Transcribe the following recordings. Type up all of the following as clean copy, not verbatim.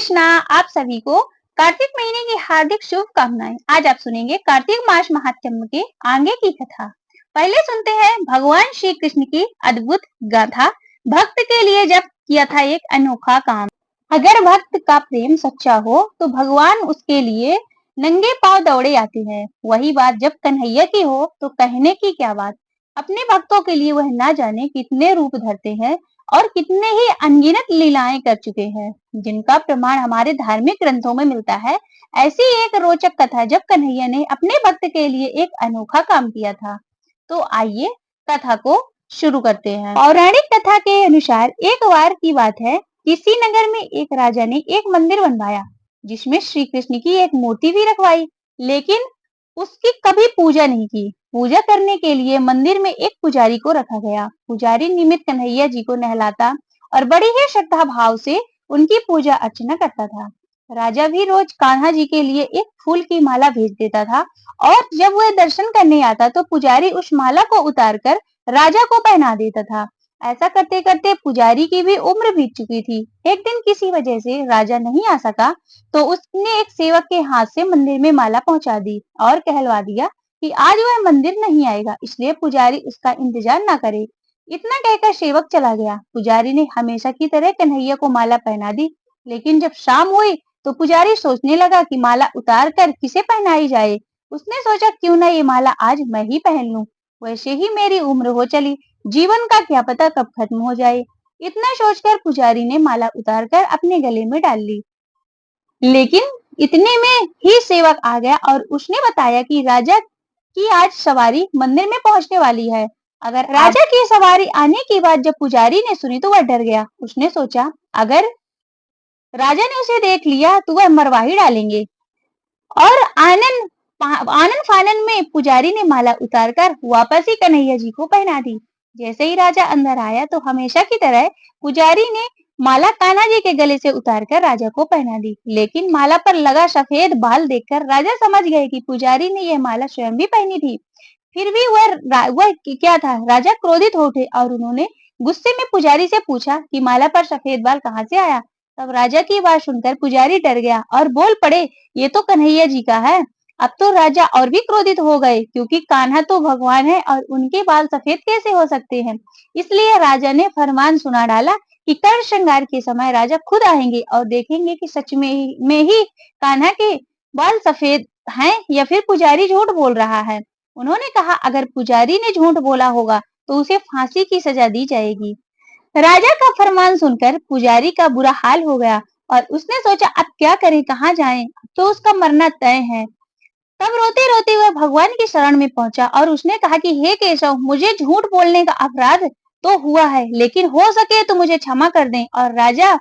कृष्णा। आप सभी को कार्तिक महीने की हार्दिक शुभकामनाएं। आज आप सुनेंगे कार्तिक मास महात्म्य के आगे की कथा। पहले सुनते हैं भगवान श्री कृष्ण की अद्भुत गाथा। भक्त के लिए जब किया था एक अनोखा काम। अगर भक्त का प्रेम सच्चा हो तो भगवान उसके लिए नंगे पांव दौड़े आते हैं। वही बात जब कन्हैया की हो तो कहने की क्या बात। अपने भक्तों के लिए वह ना जाने कितने रूप धरते हैं और कितने ही अनगिनत लीलाएं कर चुके हैं, जिनका प्रमाण हमारे धार्मिक ग्रंथों में मिलता है। ऐसी एक रोचक कथा जब कन्हैया ने अपने भक्त के लिए एक अनोखा काम किया था। तो आइए कथा को शुरू करते हैं। पौराणिक कथा के अनुसार एक बार की बात है, किसी नगर में एक राजा ने एक मंदिर बनवाया जिसमें श्री कृष्ण की एक मूर्ति भी रखवाई, लेकिन उसकी कभी पूजा नहीं की। पूजा करने के लिए मंदिर में एक पुजारी को रखा गया। पुजारी निमित्त कन्हैया जी को नहलाता और बड़ी ही श्रद्धा भाव से उनकी पूजा अर्चना करता था। राजा भी रोज कान्हा जी के लिए एक फूल की माला भेज देता था और जब वह दर्शन करने आता तो पुजारी उस माला को उतारकर राजा को पहना देता था। ऐसा करते करते पुजारी की भी उम्र बीत चुकी थी। एक दिन किसी वजह से राजा नहीं आ सका तो उसने एक सेवक के हाथ से मंदिर में माला पहुंचा दी और कहलवा दिया कि आज वह मंदिर नहीं आएगा, इसलिए पुजारी उसका इंतजार ना करे। इतना कहकर सेवक चला गया। पुजारी ने हमेशा की तरह कन्हैया को माला पहना दी, लेकिन जब शाम हुई तो पुजारी सोचने लगा कि माला उतार कर किसे पहनाई जाए। उसने सोचा क्यों ना ये माला आज मैं ही पहन लूं, वैसे ही मेरी उम्र हो चली, जीवन का क्या पता कब खत्म हो जाए। इतना सोचकर पुजारी ने माला उतारकर अपने गले में डाल ली। लेकिन इतने में ही सेवक आ गया और उसने बताया कि राजा की आज सवारी मंदिर में पहुंचने वाली है। अगर राजा की सवारी आने की बात जब पुजारी ने सुनी तो वह डर गया। उसने सोचा अगर राजा ने उसे देख लिया तो वह मरवा ही डालेंगे। और आनन फानन में पुजारी ने माला उतारकर वापस ही कन्हैया जी को पहना दी। जैसे ही राजा अंदर आया तो हमेशा की तरह पुजारी ने माला कान्हा जी के गले से उतारकर राजा को पहना दी, लेकिन माला पर लगा सफेद बाल देखकर राजा समझ गए कि पुजारी ने यह माला स्वयं भी पहनी थी। फिर भी वह क्या था, राजा क्रोधित हो उठे और उन्होंने गुस्से में पुजारी से पूछा कि माला पर सफेद बाल कहाँ से आया। तब राजा की बात सुनकर पुजारी डर गया और बोल पड़े, ये तो कन्हैया जी का है। अब तो राजा और भी क्रोधित हो गए, क्योंकि कान्हा तो भगवान है और उनके बाल सफेद कैसे हो सकते हैं। इसलिए राजा ने फरमान सुना डाला कि कर श्रृंगार के समय राजा खुद आएंगे और देखेंगे कि सच में ही कान्हा के बाल सफेद हैं या फिर पुजारी झूठ बोल रहा है। उन्होंने कहा अगर पुजारी ने झूठ बोला होगा तो उसे फांसी की सजा दी जाएगी। राजा का फरमान सुनकर पुजारी का बुरा हाल हो गया और उसने सोचा अब क्या करे, कहाँ जाए, तो उसका मरना तय है। तब रोते रोते वह भगवान की शरण में पहुंचा और उसने कहा कि हे केशव, मुझे झूठ बोलने का अपराध तो हुआ है, लेकिन हो सके तो मुझे क्षमा कर दें और राजा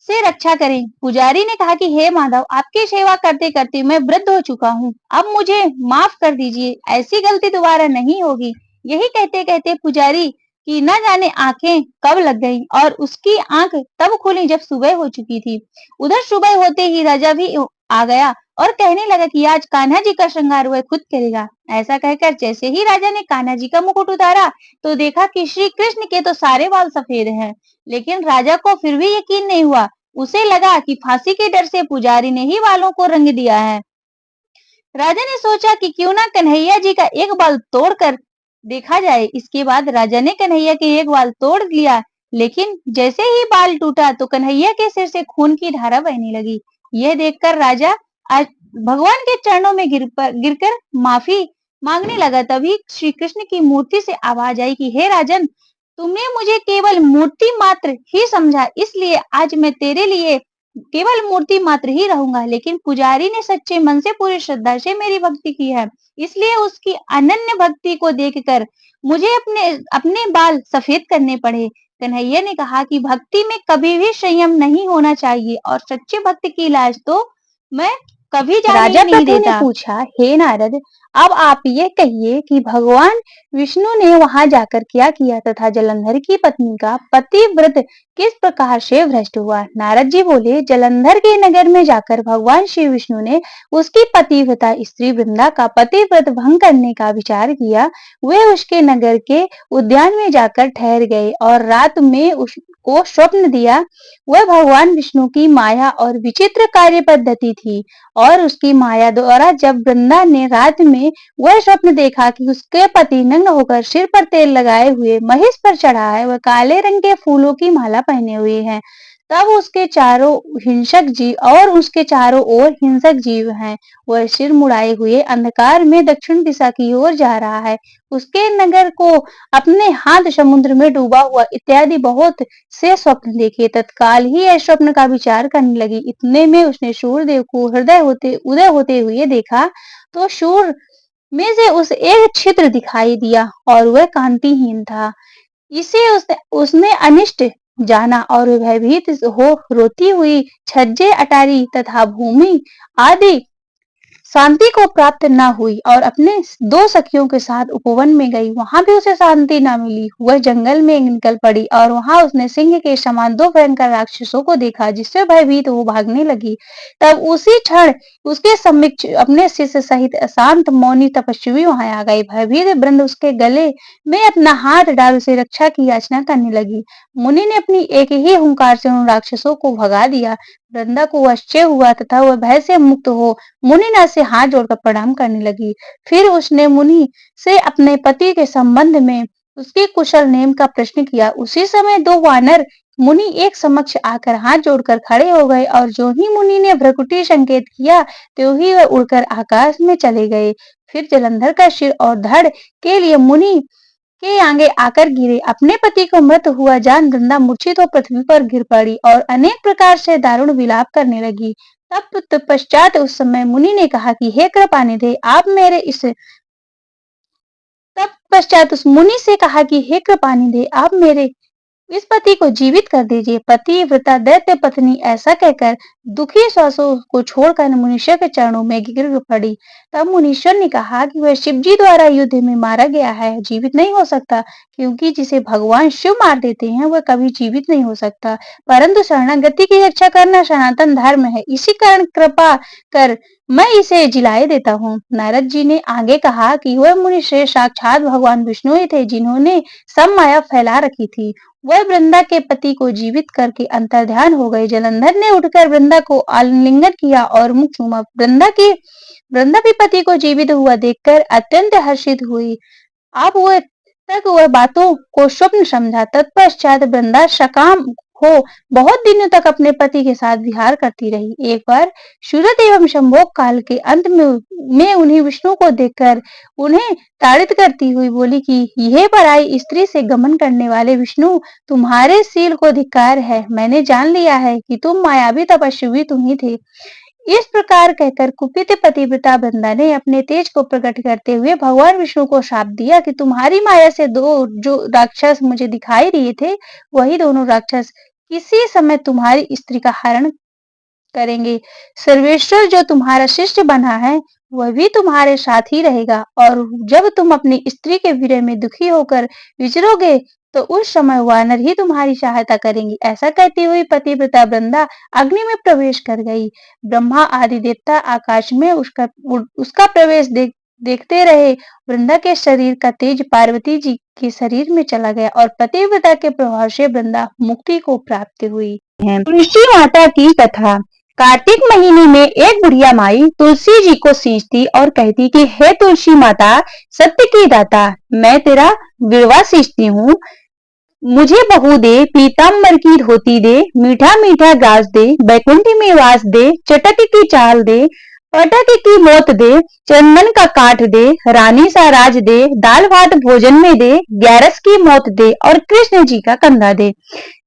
से रक्षा करें। पुजारी ने कहा कि हे माधव, आपकी सेवा करते करते मैं वृद्ध हो चुका हूँ, अब मुझे माफ कर दीजिए, ऐसी गलती दोबारा नहीं होगी। यही कहते कहते पुजारी की न जाने आंखें कब लग गईं और उसकी आंख तब खुली जब सुबह हो चुकी थी। उधर सुबह होते ही राजा भी आ गया और कहने लगा कि आज कान्हा जी का श्रृंगार वह खुद करेगा। ऐसा कहकर जैसे ही राजा ने कान्हा जी का मुकुट उतारा तो देखा कि श्री कृष्ण के तो सारे बाल सफेद हैं, लेकिन राजा को फिर भी यकीन नहीं हुआ। उसे लगा कि फांसी के डर से पुजारी ने ही बालों को रंग दिया है। राजा ने सोचा कि क्यों ना कन्हैया जी का एक बाल तोड़कर देखा जाए। इसके बाद राजा ने कन्हैया के एक बाल तोड़ लिया, लेकिन जैसे ही बाल टूटा तो कन्हैया के सिर से खून की धारा बहने लगी। यह देखकर राजा आज भगवान के चरणों में गिरकर माफी मांगने लगा। तभी श्री कृष्ण की मूर्ति से आवाज आई कि हे राजन, तुमने मुझे केवल मूर्ति मात्र ही समझा, इसलिए आज मैं तेरे लिए केवल मूर्ति मात्र ही रहूंगा। लेकिन पुजारी ने सच्चे मन से पूरी श्रद्धा से मेरी भक्ति की है, इसलिए उसकी अनन्य भक्ति को देखकर मुझे अपने अपने बाल सफेद करने पड़े। कन्हैया ने कहा कि भक्ति में कभी भी संयम नहीं होना चाहिए और सच्चे भक्त की लाज तो मैं कभी जाने राजा नहीं प्रभु ने देता। पूछा, हे नारद, अब आप ये कहिए कि भगवान विष्णु ने वहां जाकर क्या किया तथा जलंधर की पत्नी का पतिव्रत किस प्रकार से भ्रष्ट हुआ। नारद जी बोले, जलंधर के नगर में जाकर भगवान श्री विष्णु ने उसकी पतिव्रता स्त्री वृंदा का पतिव्रत भंग करने का विचार किया। वे उसके नगर के उद्यान में जाकर ठहर गए और रात में उसको स्वप्न दिया। वह भगवान विष्णु की माया और विचित्र कार्य पद्धति थी और उसकी माया द्वारा जब वृंदा ने रात में वह स्वप्न देखा कि उसके पति नग्न होकर सिर पर तेल लगाए हुए महिष पर चढ़ा है, वह काले रंग के फूलों की माला पहने हुए है, तब उसके चारों ओर हिंसक जीव हैं। वह सिर मुड़ाए हुए अंधकार में दक्षिण दिशा की ओर जा रहा है। उसके नगर को अपने हाथ समुद्र में डूबा हुआ इत्यादि बहुत से स्वप्न देखे। तत्काल ही यह स्वप्न का विचार करने लगी। इतने में उसने सूर्यदेव को उदय होते हुए देखा, तो सूर्य में से उसे एक छिद्र दिखाई दिया और वह कांतिहीन था। इसे उसने अनिष्ट जाना और भयभीत हो रोती हुई छज्जे अटारी तथा भूमि आदि शांति को प्राप्त न हुई और अपने दो सखियों के साथ उपवन में गई। वहां भी उसे शांति न मिली। वह जंगल में निकल पड़ी और वहां उसने सिंह के समान दो भयंकर राक्षसों को देखा, जिससे भयभीत वो भागने लगी। तब उसी क्षण उसके समक्ष अपने शिष्य सहित अशांत मौनी तपस्वी वहां आ गए। भयभीत वृंद उसके गले में अपना हाथ डाल उसे रक्षा की याचना करने लगी। मुनि ने अपनी एक ही हुंकार से उन राक्षसों को भगा दिया। वृंदा को आश्चर्य हुआ तथा वह भय से मुक्त हो मुनिनाथ से हाथ जोड़कर प्रणाम करने लगी। फिर उसने मुनि से अपने पति के संबंध में उसके कुशल नेम का प्रश्न किया। उसी समय दो वानर मुनि एक समक्ष आकर हाथ जोड़कर खड़े हो गए और जो ही मुनि ने भ्रकुटी संकेत किया, त्यों ही वह उड़कर आकाश में चले गए। फिर जलंधर का सिर और धड़ के लिए मुनि के आगे आकर गिरे। अपने पति को मृत हुआ जान वृंदा मूर्छित हो पृथ्वी पर गिर पड़ी और अनेक प्रकार से दारुण विलाप करने लगी। तब तत्पश्चात उस समय मुनि ने कहा कि हे कृपानिधे, आप मेरे इस तत्पश्चात उस मुनि से कहा कि हे कृपानिधे, आप मेरे इस पति को जीवित कर दीजिए। पतिव्रता दैत्य पत्नी ऐसा कहकर दुखी श्वासों को छोड़कर मुनीश्वर के चरणों में गिर पड़ी। तब मुनीश्वर ने कहा कि वह शिव जी द्वारा युद्ध में मारा गया है, जीवित नहीं हो सकता, क्योंकि जिसे भगवान शिव मार देते हैं वह कभी जीवित नहीं हो सकता। परंतु शरणागति की रक्षा करना सनातन धर्म है, इसी कारण कृपा कर मैं इसे जिलाए देता हूँ। नारद जी ने आगे कहा कि वह मुनि श्रेष्ठ साक्षात भगवान विष्णु ही थे, जिन्होंने सब माया फैला रखी थी। वह वृंदा के पति को जीवित करके अंतर्ध्यान हो गए। जलंधर ने उठकर वृंदा को आलिंगन किया और मुख चूमा। वृंदा भी पति को जीवित हुआ देखकर अत्यंत हर्षित हुई। अब वह बातों को स्वप्न समझा। तत्पश्चात वृंदा सकाम हो बहुत दिनों तक अपने पति के साथ विहार करती रही। एक बार सूरत एवं संभोग काल के अंत में उन्हें विष्णु को देखकर उन्हें ताड़ित करती हुई बोली कि यह पराई स्त्री से गमन करने वाले विष्णु, तुम्हारे शील को धिक्कार है। मैंने जान लिया है कि तुम मायावी तपस्वी तुम ही थे। इस प्रकार कहकर कुपित पतिव्रता वृंदा ने अपने तेज को प्रकट करते हुए भगवान विष्णु को शाप दिया कि तुम्हारी माया से दो जो राक्षस मुझे दिखाई दिए थे, वही दोनों राक्षस किसी समय तुम्हारी स्त्री का हरण करेंगे। सर्वेश्वर जो तुम्हारा शिष्य बना है, वह भी तुम्हारे साथ ही रहेगा और जब तुम अपनी स्त्री के विरह में दुखी होकर विचरोगे, तो उस समय वानर ही तुम्हारी सहायता करेंगी। ऐसा कहती हुई पतिव्रता वृंदा अग्नि में प्रवेश कर गई। ब्रह्मा आदि देवता आकाश में उसका प्रवेश देखते रहे। वृंदा के शरीर का तेज पार्वती जी के शरीर में चला गया और पतिव्रता के प्रभाव से वृंदा मुक्ति को प्राप्त हुई है। तुलसी माता की कथा। कार्तिक महीने में एक बुढ़िया माई तुलसी जी को सींचती और कहती कि हे तुलसी माता, सत्य की दाता, मैं तेरा विरवा सींचती हूँ। मुझे बहू दे, पीताम्बर की धोती दे, मीठा मीठा ग्रास दे, बैकुंठ में वास दे, चटक की चाल दे, पटक की मोत दे, चंदन का काठ दे, रानी सा राज दे, दाल भात भोजन में दे, ग्यारस की मौत दे और कृष्ण जी का कंधा दे।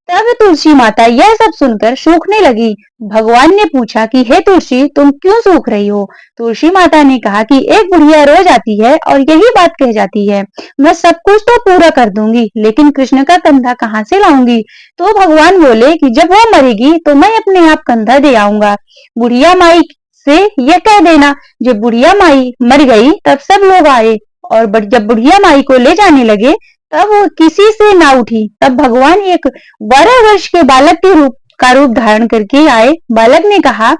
तब तुलसी माता यह सब सुनकर सूखने लगी। भगवान ने पूछा कि हे तुलसी, तुम क्यों सूख रही हो? तुलसी माता ने कहा कि एक बुढ़िया रोज आती है और यही बात कह जाती है, मैं सब कुछ तो पूरा कर दूंगी, लेकिन कृष्ण का कंधा कहाँ से लाऊंगी? तो भगवान बोले कि जब वो मरेगी तो मैं अपने आप कंधा दे आऊंगा। बुढ़िया माई से यह कह देना, जब बुढ़िया माई मर गई तब सब लोग आए और जब बुढ़िया माई को ले जाने लगे तब वो किसी से ना उठी। तब भगवान एक 12 वर्ष के बालक के रूप धारण करके आए। बालक ने कहा,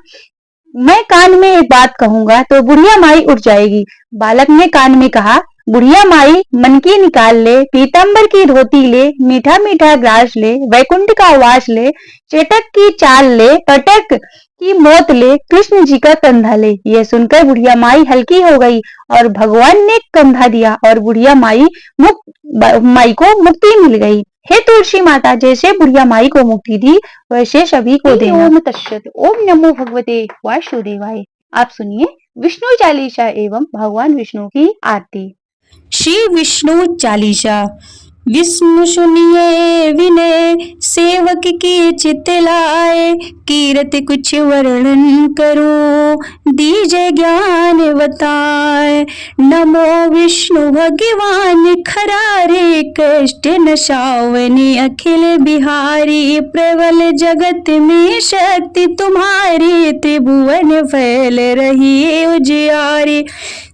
मैं कान में एक बात कहूंगा तो बुढ़िया माई उठ जाएगी। बालक ने कान में कहा, बुढ़िया माई मन की निकाल ले, पीतांबर की धोती ले, मीठा मीठा ग्रास ले, वैकुंठ का वास ले, चेटक की चाल ले, पटक की मौत ले, कृष्ण जी का कंधा ले। यह सुनकर बुढ़िया माई हल्की हो गई और भगवान ने कंधा दिया और बुढ़िया माई को मुक्ति मिल गई। हे तुलसी माता, जैसे बुढ़िया माई को मुक्ति दी वैसे सभी को देना। ओम तत्सत। ओम नमो भगवते वासुदेवाय। आप सुनिए विष्णु चालीसा एवं भगवान विष्णु की आरती। श्री विष्णु चालीसा। विष्णु सुनिए विनय, सेवक की चित लाए, कीरत कुछ वर्णन करो, दीजे ज्ञान बताए। नमो विष्णु भगवान खरारे, कष्ट नशावनी अखिल बिहारी, प्रबल जगत में शक्ति तुम्हारी, त्रिभुवन फैल रही उजियारी।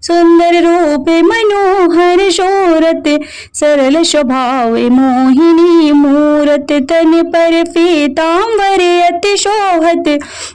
सुंदर रूप मनोहर शोरत, सरल स्वभाव मोहिनी मूरत, तन पर पीतांबर अति शोभत,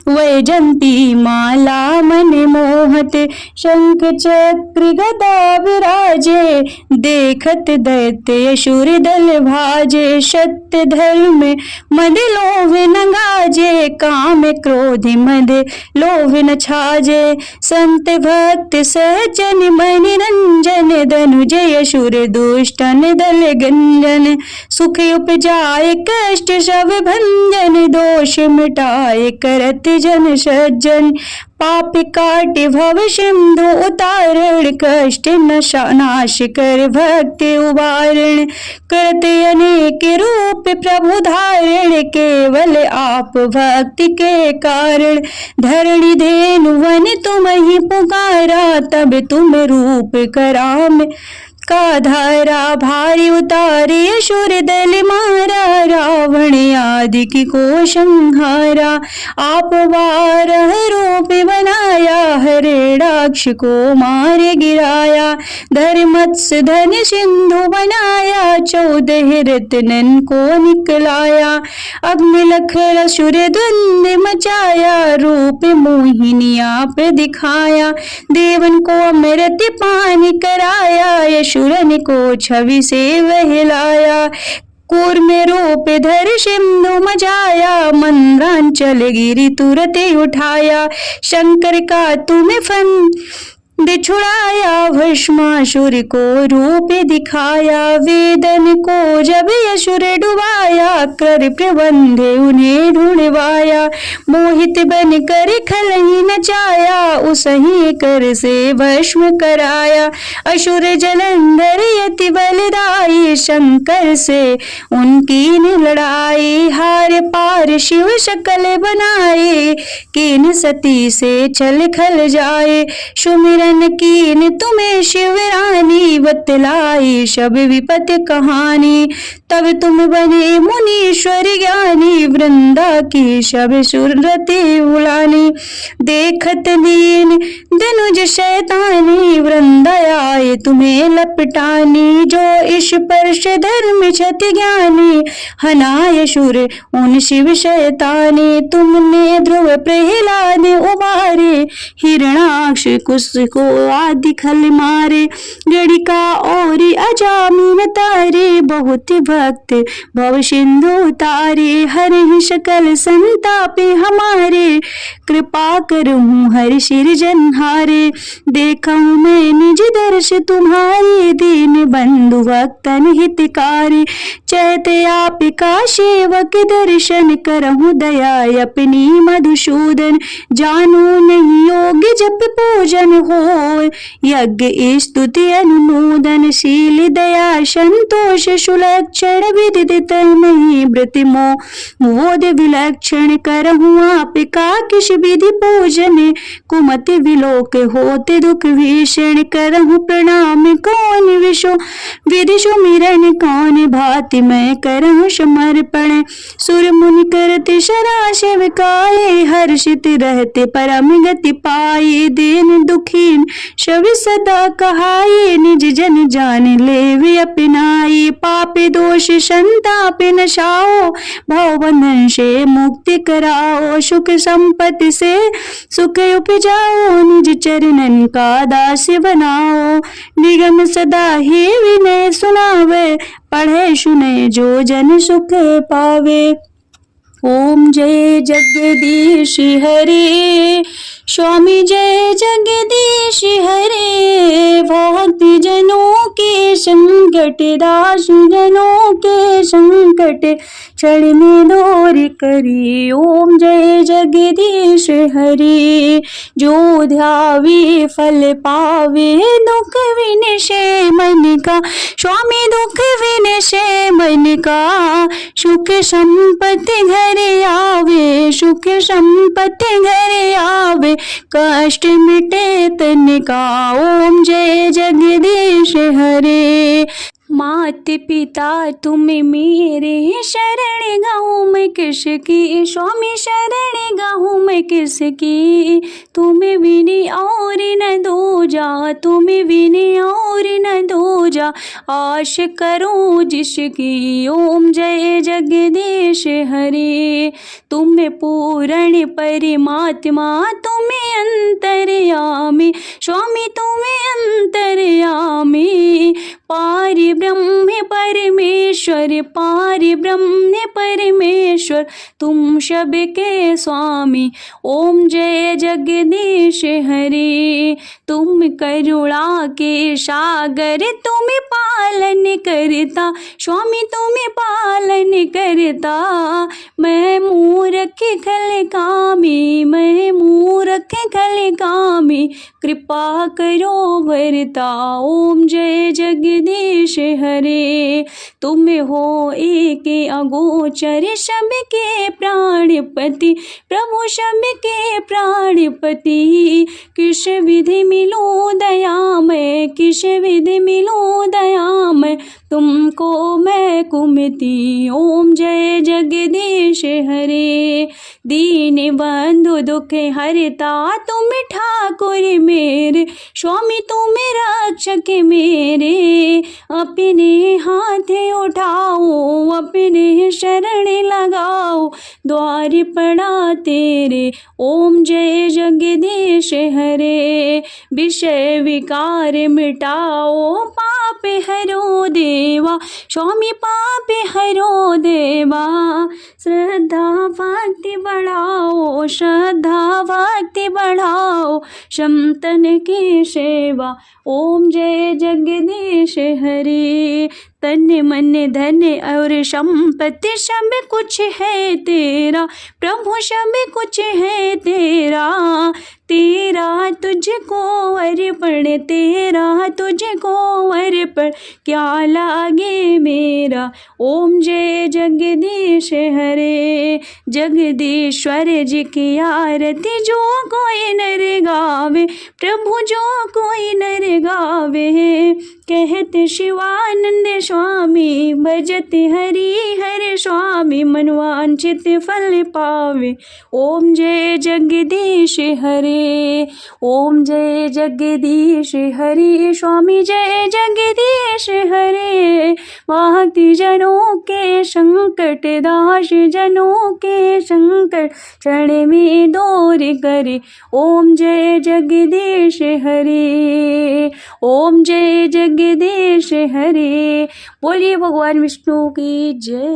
वैजंती माला मन मोहत। शंख चक्र गदा विराजे, देखत दैत्य असुर दल भाजे। सत्य धर्म मद लोभ न गाजे, काम क्रोध मद लोभ न छाजे। संत भक्त सज्जन मन रंजन, धनुजय असुर दुष्टन दल गंजन। सुख उपजाए कष्ट सब भंजन, दोष मिटाए करत जन सज्जन। पाप काट भव सिंधु उतारण, कष्ट नाश कर भक्ति उबारण। करते अनेक रूप प्रभु धारण, केवल आप भक्ति के कारण। धरणी धेनु वन तुम ही पुकारा, तब तुम रूप कराम का धारा। भारी उतारे असुर दल मारा, रावण आदि की को संहारा। आप 12 रूप बनाया, हरिणाक्ष को मारे गिराया। धर्मत्स्य धन सिंधु बनाया, 14 रत्नन को निकलाया। अग्निलख असुर द्वंद्व मचाया, रूप मोहिनी आप दिखाया। देवन को अमृत पान कराया, असुरन को छवि से वहलाया। कूर्म रूप धर सिंधु मचाया, मंद्रांचल गिरि तुरत उठाया। शंकर का तुम्हें फंद छुड़ाया, भस्मासुर को रूप दिखाया। वेदन को जब असुर डुबाया, कर प्रबंध उन्हें ढूंढवाया। मोहित बन कर खलही नचाया, उसही कर से भस्म कराया। असुर जलंधर यति बलदाई, शंकर से उनकी न लड़ाई। हार पार शिव शकल बनाए, कीन सती से छल खल जाए। सुमिरन कीन तुम्हें शिवरानी, बतलाई सब विपत कहानी। तब तुम बने मुनीश्वर ज्ञानी, वृंदा की सब सुरति उड़ानी। देखत दीन धनुज शैतानी, वृंदा आए तुम्हें लपटानी। जो इस परश धर्म क्षति ज्ञानी, हनाय सुर उन शिव शैतानी। तुमने ध्रुव प्रहलाद उबारे, हिरणाक्ष कुश को आदि खल मारे। गणिका और अजामिन तारे, बहुत भक्त भव सिंधु तारे। हर ही सकल संतापे हमारे, कृपा करहूँ हर सिरजनहारे। देखूँ मैं निज दर्श तुम्हारे, दीन बंधु भक्तन हितकारी। चैत्य आप का सेवक दर्शन, करहूँ दया अपनी मधुसूदन। जानू नहीं योग जप पूजन हो, यज्ञ स्तुति अनुमोदन। शील दया संतोष सुलक्षण, विदित नहीं व्रत मोद विलक्षण। करहूँ आप का किस विधि पूजन कुमति विलोक होते दुख भीषण करहु प्रणाम कौन विशो विधि सुमिरन कौन भांति मैं करहु समर्पण सुर मुनि करते शरा शिवकाये हर्षित रहते परम गति पाए दीन दुखीन शवि सदा कहाये निज जन जान लेवे अपनाई पाप दोष संताप नशाओ भव बंधन से मुक्ति कराओ सुख संपत्ति से सुख उपजाओ निज चरणन का दास बनाओ निगम सदा ही विनय सुनावे पढ़े सुने जो जन सुख पावे। ओम जय जगदीश हरे स्वामी जय जगदीश हरे भक्ति जनों के संकट दास जनों के संकट क्षण में दूर करी। ओम जय जगदीश हरे जो ध्यावे फल पावे दुख विनशे मन का स्वामी दुख विनशे मन का सुख संपत्ति घरे आवे सुख संपत्ति घरे आवे कष्ट मिटे तन का। ओम जय जगदीश हरे मात पिता तुम मेरे शरण गाऊं मैं किसकी स्वामी शरण गाऊं मैं किसकी तुम विने और न दो जा तुम विने और न दो जा आश करो जिसकी। ओम जय जगदीश हरे तुम पूर्ण परमात्मा तुम अंतर्यामी स्वामी तुम अंतर्यामी पार ब्रह्म परमेश्वर पार ब्रह्म परमेश्वर तुम सबके स्वामी। ओम जय जगदीश हरे तुम करुणा के सागर तुम पालन करता स्वामी तुम पालन करता मैं मूर्ख खल कामी मैं मूर्ख खल कामी कृपा करो भरता। ओम जय जगदीश हरे तुम हो एक अगोचर सबके प्राणपति प्रभु सबके प्राणपति किस विधि मिलो दया मैं किस विधि मिलो दया मैं तुमको मैं कुमति। ओम जय जगदीश हरे दीन बंधु दुख हरता तुम ठाकुर मेरे स्वामी तुम रक्षक मेरे अपने हाथ उठाओ अपने शरण लगाओ द्वार पड़ा तेरे। ओम जय जगदीश हरे विषय विकार मिटाओ पाप हरो देवा स्वामी पाप हरो देवा श्रद्धा भक्ति बढ़ाओ श्रद्धा भक्ति बढ़ाओ संतन की सेवा। ओम जय जगदीश हरे तन मन धन और संपत्ति सब कुछ है तेरा प्रभु सब कुछ है तेरा तेरा तुझको अर्पण तेरा तुझको अर्पण क्या लागे मेरा। ओम जय जगदीश हरे जगदीश्वर जी की आरती जो कोई नर गावे प्रभु जो कोई नर गावे कहते शिवानंद स्वामी भजते हरि हर स्वामी मनवांचित फल पावे। ओम जय जगदीश हरे ओम जय जगदीश हरे स्वामी जय जगदीश हरे भक्ति जनों के संकट दास जनों के संकट क्षण में दूर करे। ओम जय जगदीश हरे ओम जय जगदीश हरे। बोलिए भगवान विष्णु की जय।